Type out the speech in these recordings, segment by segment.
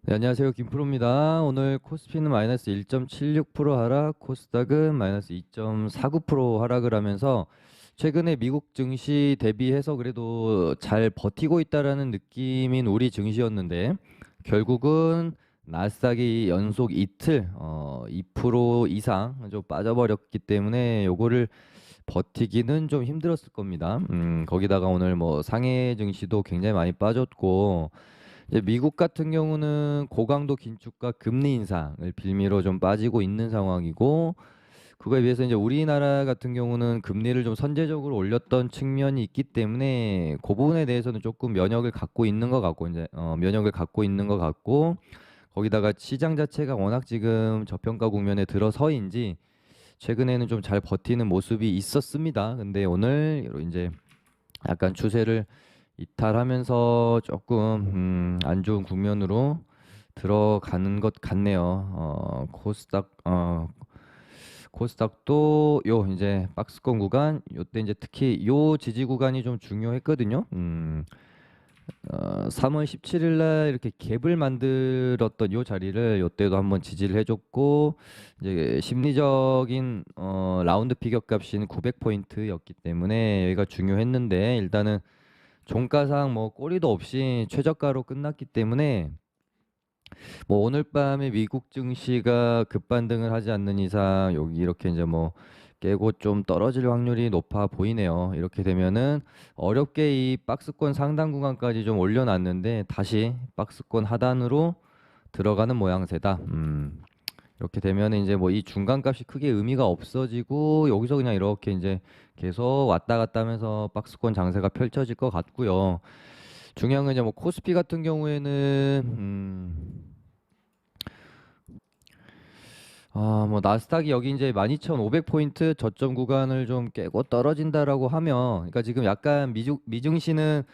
네, 안녕하세요. 김프로입니다. 오늘 코스피는 마이너스 1.76% 하락, 코스닥은 마이너스 2.49% 하락을 하면서 최근에 미국 증시 대비해서 그래도 잘 버티고 있다라는 느낌인 우리 증시였는데 결국은 나스닥이 연속 이틀 2% 이상 좀 빠져버렸기 때문에 요거를 버티기는 좀 힘들었을 겁니다. 거기다가 오늘 뭐 상해 증시도 굉장히 많이 빠졌고 이제 미국 같은 경우는 고강도 긴축과 금리 인상을 빌미로 좀 빠지고 있는 상황이고 그거에 비해서 이제 우리나라 같은 경우는 금리를 좀 선제적으로 올렸던 측면이 있기 때문에 그 부분에 대해서는 조금 면역을 갖고 있는 것 같고 이제 면역을 갖고 있는 것 같고 거기다가 시장 자체가 워낙 지금 저평가 국면에 들어서인지 최근에는 좀 잘 버티는 모습이 있었습니다. 근데 오늘 이제 약간 추세를 이탈하면서 조금 안 좋은 국면으로 들어가는 것 같네요. 코스닥도 요 이제 박스권 구간 요때 이제 특히 요 지지 구간이 좀 중요했거든요. 3월 17일 날 이렇게 갭을 만들었던 요 자리를 요때도 한번 지지를 해줬고 이제 심리적인 라운드 피겨 값인 900포인트였기 때문에 여기가 중요했는데 일단은 종가상 뭐 꼬리도 없이 최저가로 끝났기 때문에 뭐 오늘 밤에 미국 증시가 급반등을 하지 않는 이상 여기 이렇게 이제 뭐 깨고 좀 떨어질 확률이 높아 보이네요. 이렇게 되면은 어렵게 이 박스권 상단 구간까지 좀 올려놨는데 다시 박스권 하단으로 들어가는 모양새다. 이렇게 되면 이제 뭐 이 중간값이 크게 의미가 없어지고 여기서 그냥 이렇게 이제 계속 왔다 갔다 하면서 박스권 장세가 펼쳐질 것 같고요. 중요한 건 이제 뭐 코스피 같은 경우에는 뭐 나스닥이 여기 이제 12,500포인트 저점 구간을 좀 깨고 떨어진다라고 하면 그러니까 지금 약간 미증시는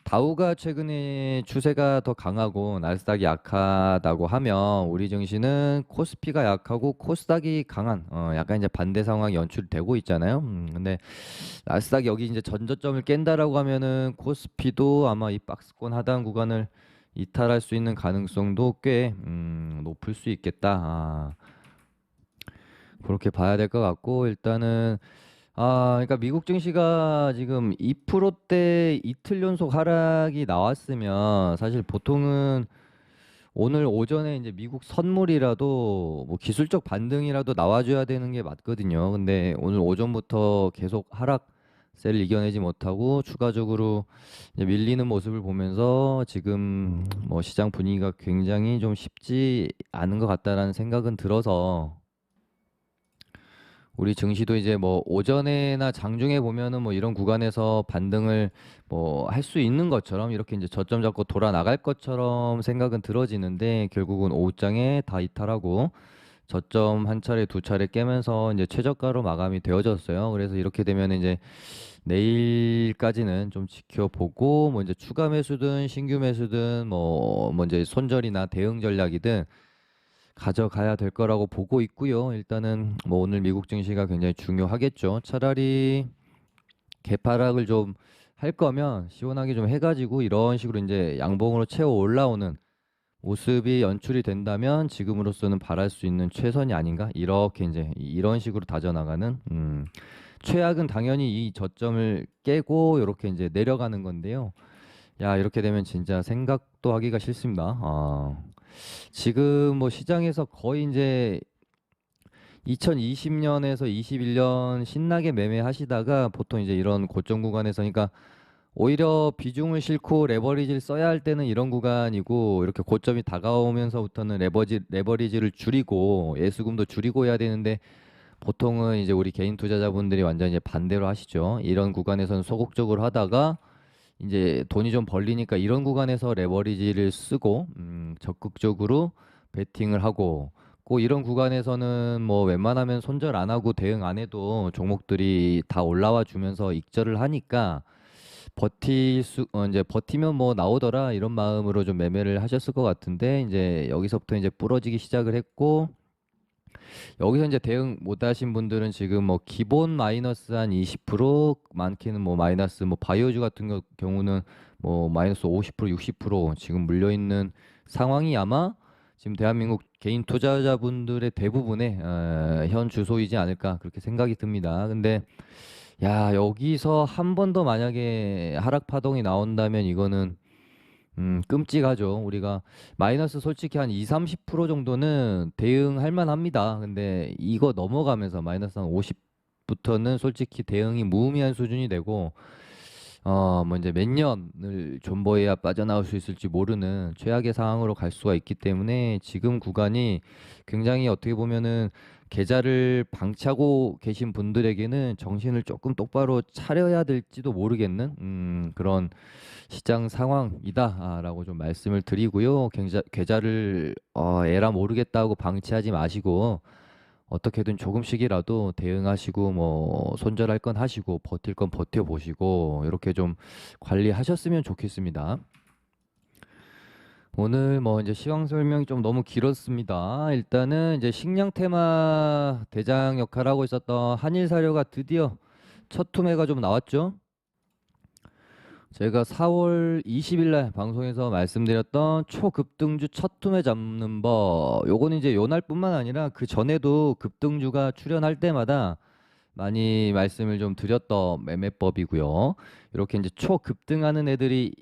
다우가 최근에 추세가 더 강하고 나스닥이 약하다고 하면 우리 증시는 코스피가 약하고 코스닥이 강한 약간 이제 반대 상황이 연출되고 있잖아요. 근데 나스닥 여기 이제 전저점을 깬다라고 하면은 코스피도 아마 이 박스권 하단 구간을 이탈할 수 있는 가능성도 꽤 높을 수 있겠다. 그렇게 봐야 될 것 같고 일단은 그러니까 미국 증시가 지금 2%대 이틀 연속 하락이 나왔으면 사실 보통은 오늘 오전에 이제 미국 선물이라도 뭐 기술적 반등이라도 나와줘야 되는 게 맞거든요. 근데 오늘 오전부터 계속 하락세를 이겨내지 못하고 추가적으로 이제 밀리는 모습을 보면서 지금 뭐 시장 분위기가 굉장히 좀 쉽지 않은 것 같다라는 생각은 들어서 우리 증시도 이제 뭐 오전에나 장중에 보면은 뭐 이런 구간에서 반등을 뭐 할 수 있는 것처럼 이렇게 이제 저점 잡고 돌아 나갈 것처럼 생각은 들어지는데 결국은 오후장에 다 이탈하고 저점 한 차례 두 차례 깨면서 이제 최저가로 마감이 되어졌어요. 그래서 이렇게 되면 이제 내일까지는 좀 지켜보고 뭐 이제 추가 매수든 신규 매수든 뭐 이제 손절이나 대응 전략이든 가져가야 될 거라고 보고 있고요. 일단은 뭐 오늘 미국 증시가 굉장히 중요하겠죠. 차라리 개파락을 좀 할 거면 시원하게 좀 해가지고 이런 식으로 이제 양봉으로 채워 올라오는 모습이 연출이 된다면 지금으로서는 바랄 수 있는 최선이 아닌가? 이렇게 이제 이런 식으로 다져나가는 최악은 당연히 이 저점을 깨고 이렇게 이제 내려가는 건데요. 야, 이렇게 되면 진짜 생각도 하기가 싫습니다. 지금 뭐 시장에서 거의 이제 2020년에서 21년 신나게 매매하시다가 보통 이제 이런 고점 구간에서 그러니까 오히려 비중을 싣고 레버리지를 써야 할 때는 이런 구간이고 이렇게 고점이 다가오면서부터는 레버리지를 줄이고 예수금도 줄이고 해야 되는데 보통은 이제 우리 개인 투자자분들이 완전 이제 반대로 하시죠. 이런 구간에서는 소극적으로 하다가 이제 돈이 좀 벌리니까 이런 구간에서 레버리지를 쓰고 적극적으로 베팅을 하고 꼭 이런 구간에서는 뭐 웬만하면 손절 안 하고 대응 안 해도 종목들이 다 올라와 주면서 익절을 하니까 이제 버티면 뭐 나오더라 이런 마음으로 좀 매매를 하셨을 것 같은데 이제 여기서부터 이제 부러지기 시작을 했고 여기서 이제 대응 못 하신 분들은 지금 뭐 기본 마이너스 한 20% 많게는 뭐 마이너스 뭐 바이오주 같은 경우는 뭐 마이너스 50% 60% 지금 물려 있는 상황이 아마 지금 대한민국 개인 투자자분들의 대부분의 현 주소이지 않을까 그렇게 생각이 듭니다. 근데 야, 여기서 한 번 더 만약에 하락 파동이 나온다면 이거는 끔찍하죠. 우리가 마이너스 솔직히 한 2, 30% 정도는 대응할 만합니다. 근데 이거 넘어가면서 마이너스 한 50부터는 솔직히 대응이 무의미한 수준이 되고 뭐 이제 몇 년을 존버해야 빠져나올 수 있을지 모르는 최악의 상황으로 갈 수가 있기 때문에 지금 구간이 굉장히 어떻게 보면은 계좌를 방치하고 계신 분들에게는 정신을 조금 똑바로 차려야 될지도 모르겠는 그런 시장 상황이다라고 좀 말씀을 드리고요. 계좌를 에라 모르겠다고 방치하지 마시고 어떻게든 조금씩이라도 대응하시고 뭐 손절할 건 하시고 버틸 건 버텨 보시고 이렇게 좀 관리하셨으면 좋겠습니다. 오늘 뭐 이제 시황 설명이 좀 너무 길었습니다. 일단은 이제 식량 테마 대장 역할하고 있었던 한일 사료가 드디어 첫 투매가 좀 나왔죠. 제가 4월 20일 날 방송에서 말씀드렸던 초급등주 첫 투매 잡는 법, 요거는 이제 요 날뿐만 아니라 그 전에도 급등주가 출현할 때마다 많이 말씀을 좀 드렸던 매매법이고요. 이렇게 이제 초급등하는 애들이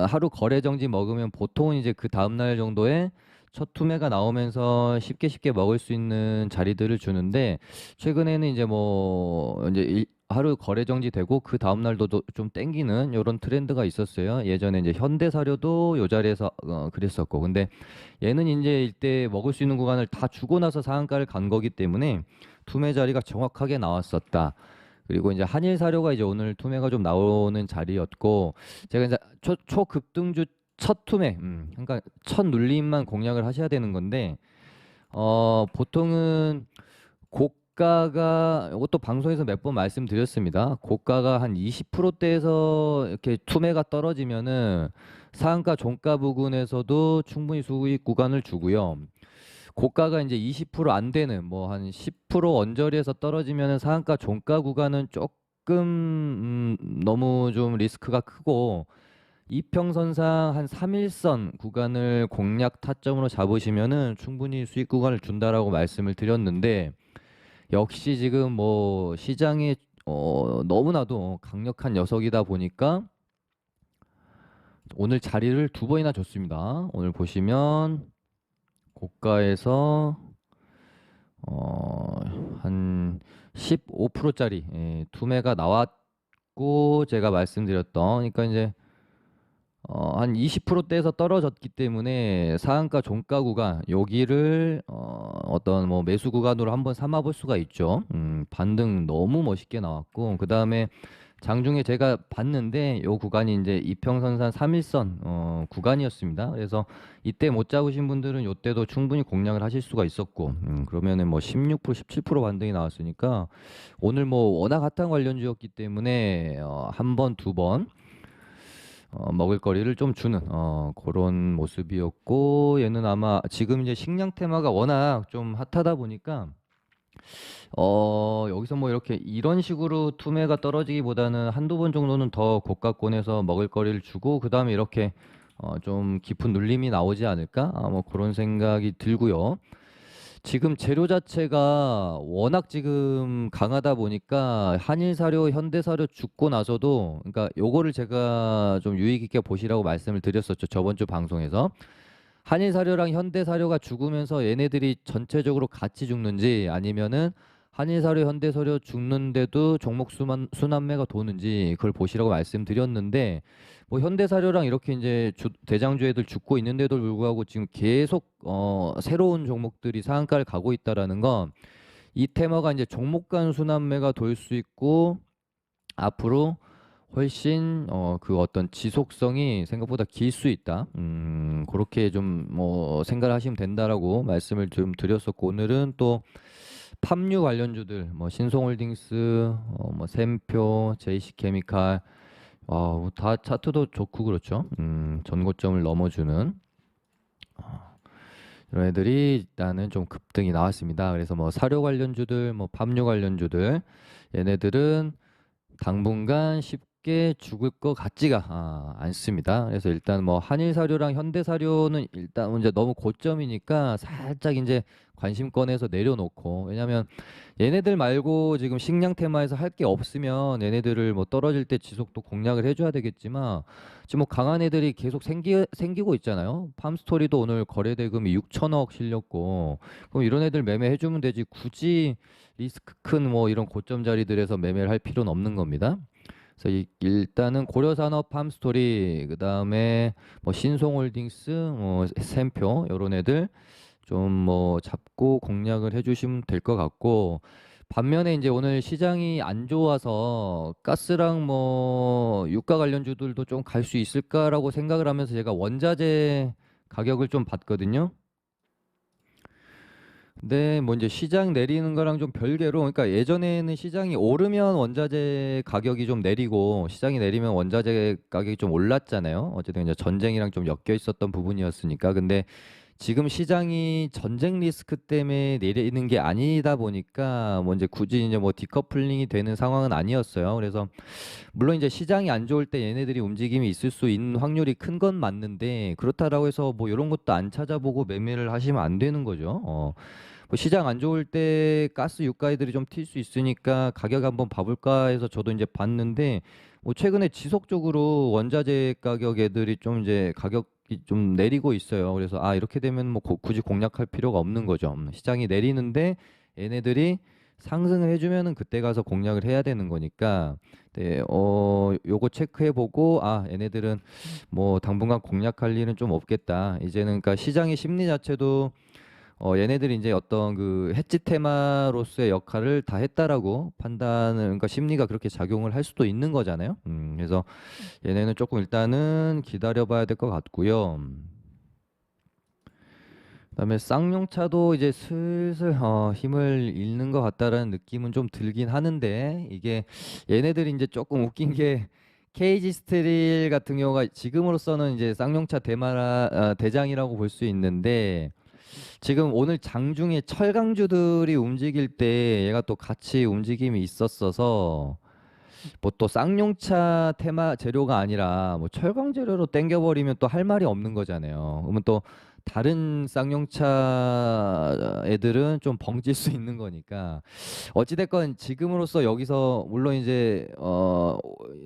하루 거래 정지 먹으면 보통은 이제 그 다음 날 정도에 첫 투매가 나오면서 쉽게 쉽게 먹을 수 있는 자리들을 주는데 최근에는 이제 뭐 이제 하루 거래 정지 되고 그 다음 날도 좀 땡기는 이런 트렌드가 있었어요. 예전에 이제 현대사료도 요 자리에서 그랬었고 근데 얘는 이제 이때 먹을 수 있는 구간을 다 주고 나서 상한가를 간 거기 때문에 투매 자리가 정확하게 나왔었다. 그리고 이제 한일 사료가 이제 오늘 투매가 좀 나오는 자리였고 제가 이제 초급등주 첫 투매, 그러니까 첫 눌림만 공략을 하셔야 되는 건데 보통은 고가가 이것도 방송에서 몇 번 말씀드렸습니다. 고가가 한 20%대에서 이렇게 투매가 떨어지면은 상한가 종가 부근에서도 충분히 수익 구간을 주고요. 고가가 이제 20%안 되는 뭐 한 10% 언저리에서 떨어지면은 상한가 종가 구간은 조금 너무 좀 리스크가 크고 이평선상 한 3일선 구간을 공략 타점으로 잡으시면은 충분히 수익 구간을 준다라고 말씀을 드렸는데 역시 지금 뭐 시장에 너무나도 강력한 녀석이다 보니까 오늘 자리를 두 번이나 줬습니다. 오늘 보시면 고가에서 한 15%짜리 투매가 나왔고 제가 말씀드렸던 그러니까 이제 한 20%대에서 떨어졌기 때문에 상한가 종가 구간 여기를 어떤 뭐 매수 구간으로 한번 삼아 볼 수가 있죠. 반등 너무 멋있게 나왔고 그 다음에 장중에 제가 봤는데 요 구간이 이제 이평선산 3일선 구간이었습니다. 그래서 이때 못 잡으신 분들은 요때도 충분히 공략을 하실 수가 있었고 그러면은 뭐 16% 17% 반등이 나왔으니까 오늘 뭐 워낙 핫한 관련주였기 때문에 한 번, 두 번 먹을 거리를 좀 주는 그런 모습이었고 얘는 아마 지금 이제 식량 테마가 워낙 좀 핫하다 보니까 여기서 뭐 이렇게 이런 식으로 투매가 떨어지기보다는 한두 번 정도는 더 고가권에서 먹을 거리를 주고 그 다음에 이렇게 좀 깊은 눌림이 나오지 않을까? 뭐 그런 생각이 들고요. 지금 재료 자체가 워낙 지금 강하다 보니까 한일사료, 현대사료 죽고 나서도 그러니까 요거를 제가 좀 유의 깊게 보시라고 말씀을 드렸었죠. 저번 주 방송에서. 한일사료랑 현대사료가 죽으면서 얘네들이 전체적으로 같이 죽는지 아니면은 한일사료, 현대사료 죽는데도 종목 순환매가 도는지 그걸 보시라고 말씀드렸는데 뭐 현대사료랑 이렇게 이제 대장주 애들 죽고 있는데도 불구하고 지금 계속 새로운 종목들이 상한가를 가고 있다라는 건 이 테마가 이제 종목 간 순환매가 돌 수 있고 앞으로 훨씬 그 어떤 지속성이 생각보다 길 수 있다. 그렇게 좀 뭐 생각을 하시면 된다라고 말씀을 좀 드렸었고 오늘은 또 팜유 관련주들 뭐 신송홀딩스, 뭐 샘표, JC케미칼 다 차트도 좋고 그렇죠. 전고점을 넘어주는 이런 애들이 일단은 좀 급등이 나왔습니다. 그래서 뭐 사료 관련주들, 뭐 팜유 관련주들 얘네들은 당분간 쉽게 쉽게 죽을 것 같지가 않습니다. 그래서 일단 뭐 한일사료랑 현대사료는 일단 이제 너무 고점이니까 살짝 이제 관심권에서 내려놓고, 왜냐면 얘네들 말고 지금 식량 테마에서 할 게 없으면 얘네들을 뭐 떨어질 때 지속도 공략을 해줘야 되겠지만, 지금 뭐 강한 애들이 계속 생기고 있잖아요. 팜스토리도 오늘 거래 대금이 6천억 실렸고, 그럼 이런 애들 매매해주면 되지, 굳이 리스크 큰 뭐 이런 고점 자리들에서 매매를 할 필요는 없는 겁니다. 그래서 일단은 고려산업, 팜스토리, 그다음에 뭐 신송홀딩스, 뭐 샘표 이런 애들 좀 뭐 잡고 공략을 해주시면 될 것 같고, 반면에 이제 오늘 시장이 안 좋아서 가스랑 뭐 유가 관련주들도 좀 갈 수 있을까라고 생각을 하면서 제가 원자재 가격을 좀 봤거든요. 근데 뭐 이제 시장 내리는 거랑 좀 별개로, 그러니까 예전에는 시장이 오르면 원자재 가격이 좀 내리고 시장이 내리면 원자재 가격이 좀 올랐잖아요. 어쨌든 이제 전쟁이랑 좀 엮여 있었던 부분이었으니까. 근데 지금 시장이 전쟁 리스크 때문에 내리는 게 아니다 보니까 뭐 이제 굳이 이제 뭐 디커플링이 되는 상황은 아니었어요. 그래서 물론 이제 시장이 안 좋을 때 얘네들이 움직임이 있을 수 있는 확률이 큰 건 맞는데, 그렇다라고 해서 뭐 이런 것도 안 찾아보고 매매를 하시면 안 되는 거죠. 뭐 시장 안 좋을 때 가스 유가 애들이 좀 튈 수 있으니까 가격 한번 봐볼까 해서 저도 이제 봤는데, 뭐 최근에 지속적으로 원자재 가격 애들이 좀 이제 가격이 좀 내리고 있어요. 그래서 이렇게 되면 뭐 굳이 공략할 필요가 없는 거죠. 시장이 내리는데 얘네들이 상승을 해주면은 그때 가서 공략을 해야 되는 거니까, 네, 요거 체크해보고, 얘네들은 뭐 당분간 공략할 일은 좀 없겠다. 이제는 그러니까 시장의 심리 자체도 얘네들이 이제 어떤 그 해지 테마로서의 역할을 다 했다라고 판단을, 그러니까 심리가 그렇게 작용을 할 수도 있는 거잖아요. 그래서 얘네는 조금 일단은 기다려봐야 될 것 같고요. 그다음에 쌍용차도 이제 슬슬 힘을 잃는 것 같다라는 느낌은 좀 들긴 하는데, 이게 얘네들이 이제 조금 웃긴 게 KG 스틸 같은 경우가 지금으로서는 이제 쌍용차 대장이라고 볼 수 있는데, 지금 오늘 장중에 철강주들이 움직일 때 얘가 또 같이 움직임이 있었어서, 뭐 또 쌍용차 테마 재료가 아니라 뭐 철강 재료로 땡겨버리면 또 할 말이 없는 거잖아요. 그러면 또 다른 쌍용차 애들은 좀 벙찔 수 있는 거니까, 어찌됐건 지금으로서 여기서 물론 이제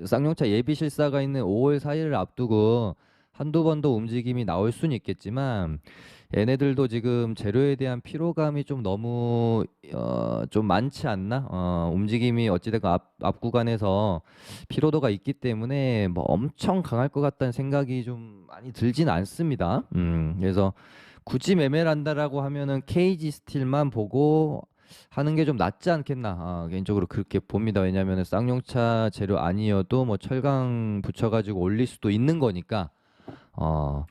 쌍용차 예비 실사가 있는 5월 4일을 앞두고 한두 번 더 움직임이 나올 수는 있겠지만, 얘네들도 지금 재료에 대한 피로감이 좀 너무 좀 많지 않나? 움직임이 어찌됐건 앞 구간에서 피로도가 있기 때문에 뭐 엄청 강할 것 같다는 생각이 좀 많이 들진 않습니다. 그래서 굳이 매매를 한다라고 하면은 KG 스틸만 보고 하는 게 좀 낫지 않겠나? 개인적으로 그렇게 봅니다. 왜냐하면 쌍용차 재료 아니어도 뭐 철강 붙여가지고 올릴 수도 있는 거니까. 어,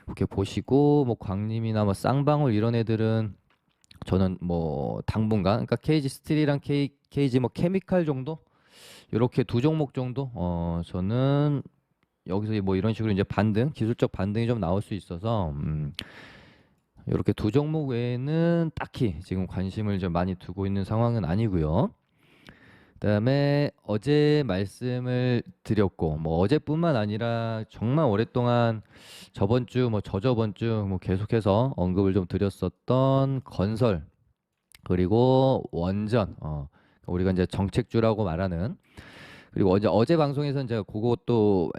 그렇게 보시고, 뭐 광림이나 뭐 쌍방울 이런 애들은 저는 뭐 당분간, 그러니까 KG 스틸이랑 KG 뭐 케미칼 정도, 이렇게 두 종목 정도 저는 여기서 뭐 이런 식으로 이제 반등, 기술적 반등이 좀 나올 수 있어서 이렇게 두 종목 외에는 딱히 지금 관심을 좀 많이 두고 있는 상황은 아니고요. 그다음에 어제 말씀을 드렸고, 뭐 어제뿐만 아니라 정말 오랫동안 저번 주 뭐 저저번 주 뭐 계속해서 언급을 좀 드렸었던 건설, 그리고 원전, 우리가 이제 정책주라고 말하는, 그리고 어제 방송에서는 제가 그것도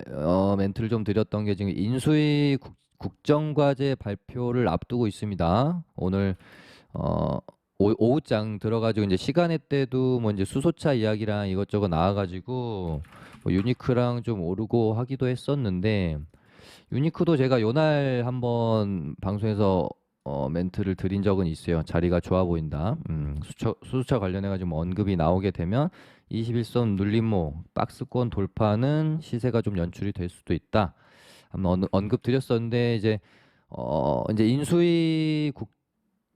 멘트를 좀 드렸던 게, 지금 인수위 국정과제 발표를 앞두고 있습니다. 오늘 어, 오후장 들어가지고 이제 시간에 때도 뭐 이제 수소차 이야기랑 이것저것 나와가지고 뭐 유니크랑 좀 오르고 하기도 했었는데, 유니크도 제가 요날 한번 방송에서 멘트를 드린 적은 있어요. 자리가 좋아 보인다. 수소차 관련해가지고 뭐 언급이 나오게 되면 21선 눌림목 박스권 돌파는 시세가 좀 연출이 될 수도 있다. 한번 언급 드렸었는데, 이제 인수위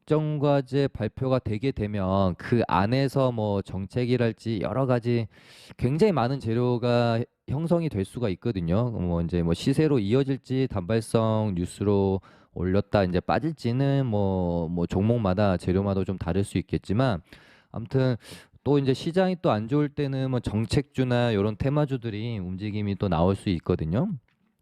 국정과제 발표가 되게 되면 그 안에서 뭐 정책이랄지 여러 가지 굉장히 많은 재료가 형성이 될 수가 있거든요. 뭐 이제 뭐 시세로 이어질지 단발성 뉴스로 올렸다 이제 빠질지는 뭐 종목마다 재료마다 좀 다를 수 있겠지만, 아무튼 또 이제 시장이 또 안 좋을 때는 뭐 정책주나 이런 테마주들이 움직임이 또 나올 수 있거든요.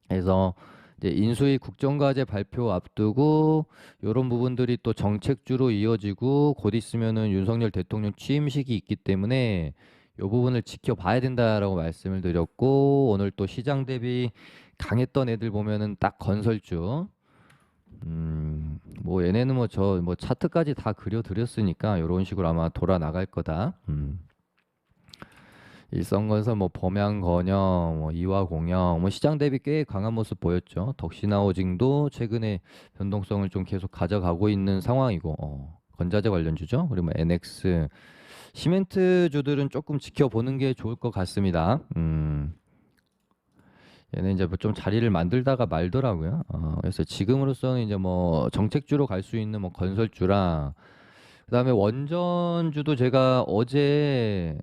그래서 이제 인수위 국정과제 발표 앞두고 이런 부분들이 또 정책주로 이어지고 곧 있으면은 윤석열 대통령 취임식이 있기 때문에 이 부분을 지켜봐야 된다라고 말씀을 드렸고 오늘 또 시장 대비 강했던 애들 보면은 딱 건설주 뭐 얘네는 뭐 저 뭐 차트까지 다 그려드렸으니까 이런 식으로 아마 돌아 나갈 거다. 일성건설, 뭐 범양건영, 뭐 이화공영, 뭐 시장 대비 꽤 강한 모습 보였죠. 덕신하우징도 최근에 변동성을 좀 계속 가져가고 있는 상황이고, 건자재 관련주죠. 그리고 뭐 NX, 시멘트주들은 조금 지켜보는 게 좋을 것 같습니다. 얘는 이제 뭐 좀 자리를 만들다가 말더라고요. 그래서 지금으로서는 이제 뭐 정책주로 갈 수 있는 뭐 건설주랑 그다음에 원전주도 제가 어제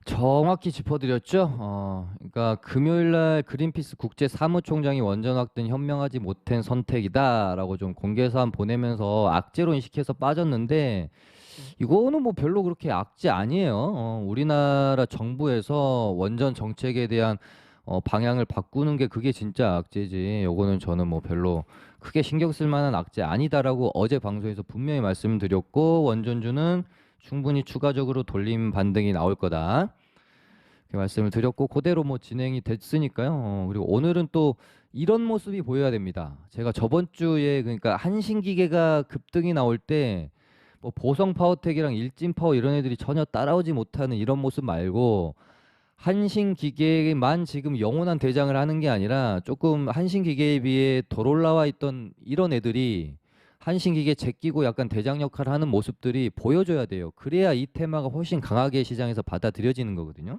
정확히 짚어드렸죠. 그러니까 금요일 날 그린피스 국제 사무총장이 원전 확대는 현명하지 못한 선택이다라고 좀 공개 사안 보내면서 악재로 인식해서 빠졌는데 이거는 뭐 별로 그렇게 악재 아니에요. 우리나라 정부에서 원전 정책에 대한 방향을 바꾸는 게 그게 진짜 악재지. 요거는 저는 뭐 별로 크게 신경 쓸 만한 악재 아니다라고 어제 방송에서 분명히 말씀드렸고 원전주는 충분히 추가적으로 돌림 반등이 나올 거다. 이렇게 말씀을 드렸고 그대로 뭐 진행이 됐으니까요. 그리고 오늘은 또 이런 모습이 보여야 됩니다. 제가 저번 주에 그러니까 한신기계가 급등이 나올 때 뭐 보성파워텍이랑 일진파워 이런 애들이 전혀 따라오지 못하는 이런 모습 말고 한신기계만 지금 영원한 대장을 하는 게 아니라 조금 한신기계에 비해 덜 올라와 있던 이런 애들이 한신기계 제끼고 약간 대장 역할을 하는 모습들이 보여줘야 돼요. 그래야 이 테마가 훨씬 강하게 시장에서 받아들여지는 거거든요.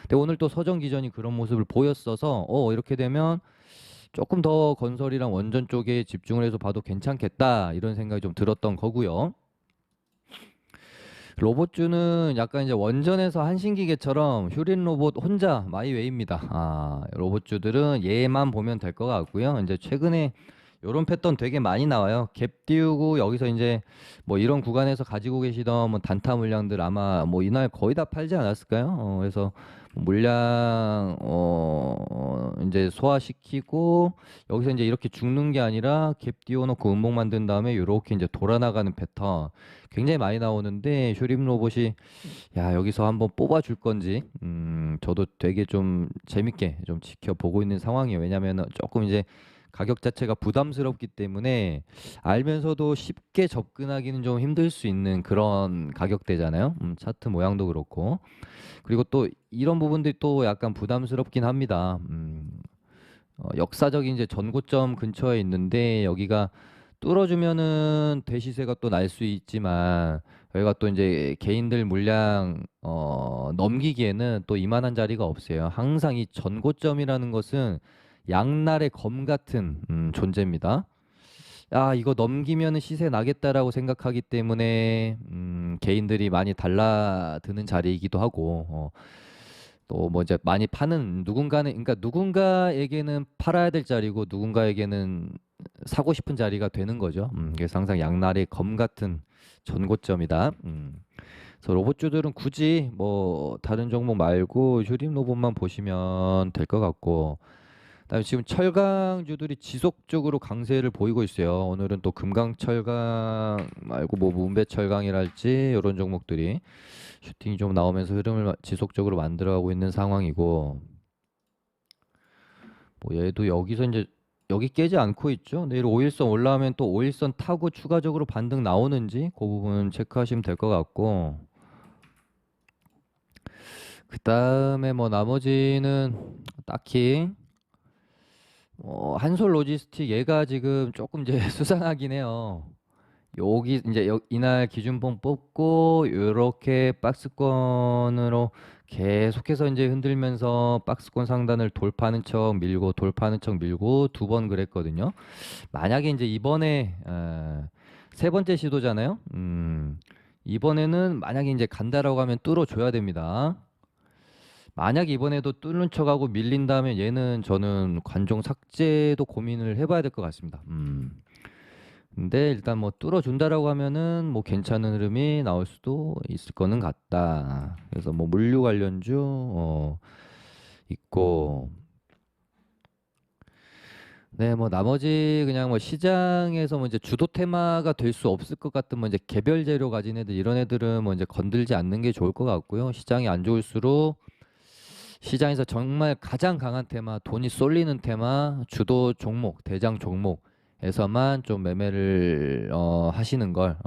근데 오늘 또 서정 기전이 그런 모습을 보였어서 이렇게 되면 조금 더 건설이랑 원전 쪽에 집중을 해서 봐도 괜찮겠다 이런 생각이 좀 들었던 거고요. 로봇주는 약간 이제 원전에서 한신기계처럼 휴린 로봇 혼자 마이웨이입니다. 로봇주들은 얘만 보면 될 것 같고요. 이제 최근에 요런 패턴 되게 많이 나와요. 갭 띄우고 여기서 이제 뭐 이런 구간에서 가지고 계시던 뭐 단타 물량들 아마 뭐 이날 거의 다 팔지 않았을까요? 그래서 물량 이제 소화시키고 여기서 이제 이렇게 죽는 게 아니라 갭 띄워놓고 음봉 만든 다음에 이렇게 이제 돌아나가는 패턴 굉장히 많이 나오는데 쇼림 로봇이 야 여기서 한번 뽑아줄 건지 저도 되게 좀 재밌게 좀 지켜보고 있는 상황이에요. 왜냐하면 조금 이제 가격 자체가 부담스럽기 때문에 알면서도 쉽게 접근하기는 좀 힘들 수 있는 그런 가격대잖아요. 차트 모양도 그렇고 그리고 또 이런 부분들이 또 약간 부담스럽긴 합니다. 역사적인 이제 전고점 근처에 있는데 여기가 뚫어주면은 대시세가 또 날 수 있지만 여기가 또 이제 개인들 물량 넘기기에는 또 이만한 자리가 없어요. 항상 이 전고점이라는 것은 양날의 검 같은 존재입니다. 이거 넘기면은 시세 나겠다라고 생각하기 때문에 개인들이 많이 달라드는 자리이기도 하고 또 뭐 이제 많이 파는 누군가는 그러니까 누군가에게는 팔아야 될 자리고 누군가에게는 사고 싶은 자리가 되는 거죠. 그래서 항상 양날의 검 같은 전고점이다. 그래서 로봇주들은 굳이 뭐 다른 종목 말고 휴림 로봇만 보시면 될 것 같고 그다음에 지금 철강주들이 지속적으로 강세를 보이고 있어요. 오늘은 또 금강철강 말고 뭐 문배철강이랄지 이런 종목들이 슈팅이 좀 나오면서 흐름을 지속적으로 만들어가고 있는 상황이고 뭐 얘도 여기서 이제 여기 깨지 않고 있죠. 내일 5일선 올라오면 또 5일선 타고 추가적으로 반등 나오는지 그 부분 체크하시면 될 것 같고 그다음에 뭐 나머지는 딱히 한솔 로지스틱 얘가 지금 조금 이제 수상하긴 해요. 여기 이제 이날 기준봉 뽑고 요렇게 박스권으로 계속해서 이제 흔들면서 박스권 상단을 돌파하는 척 밀고 돌파하는 척 밀고 두 번 그랬거든요. 만약에 이제 이번에 세 번째 시도잖아요. 이번에는 만약에 이제 간다라고 하면 뚫어줘야 됩니다. 만약 이번에도 뚫는 척하고 밀린다면 얘는 저는 관종 삭제도 고민을 해봐야 될 것 같습니다. 근데 일단 뭐 뚫어준다라고 하면은 뭐 괜찮은 흐름이 나올 수도 있을 거는 같다. 그래서 뭐 물류 관련주 있고, 네, 뭐 나머지 그냥 뭐 시장에서 뭐 이제 주도 테마가 될 수 없을 것 같은 뭐 이제 개별 재료 가진 애들 이런 애들은 뭐 이제 건들지 않는 게 좋을 것 같고요. 시장이 안 좋을수록 시장에서 정말 가장 강한 테마, 돈이 쏠리는 테마, 주도 종목, 대장 종목에서만 좀 매매를 하시는 걸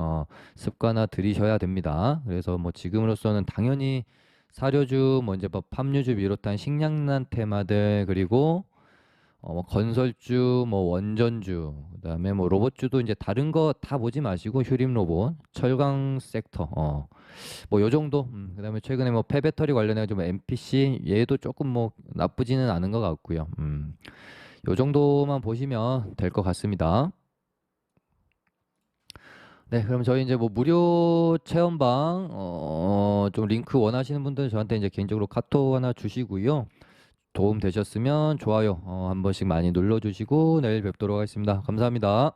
습관화 들이셔야 됩니다. 그래서 뭐 지금으로서는 당연히 사료주, 뭐 이제 뭐 팜유주 비롯한 식량난 테마들 그리고 뭐 건설주, 뭐 원전주, 그다음에 뭐 로봇주도 이제 다른 거 다 보지 마시고 휴림 로봇, 철강 섹터, 뭐 요 정도. 그다음에 최근에 뭐 폐배터리 관련해 가지고 MPC 얘도 조금 뭐 나쁘지는 않은 것 같고요. 요 정도만 보시면 될 것 같습니다. 네, 그럼 저희 이제 뭐 무료 체험방 좀 링크 원하시는 분들 저한테 이제 개인적으로 카톡 하나 주시고요. 도움 되셨으면 좋아요 한 번씩 많이 눌러주시고 내일 뵙도록 하겠습니다. 감사합니다.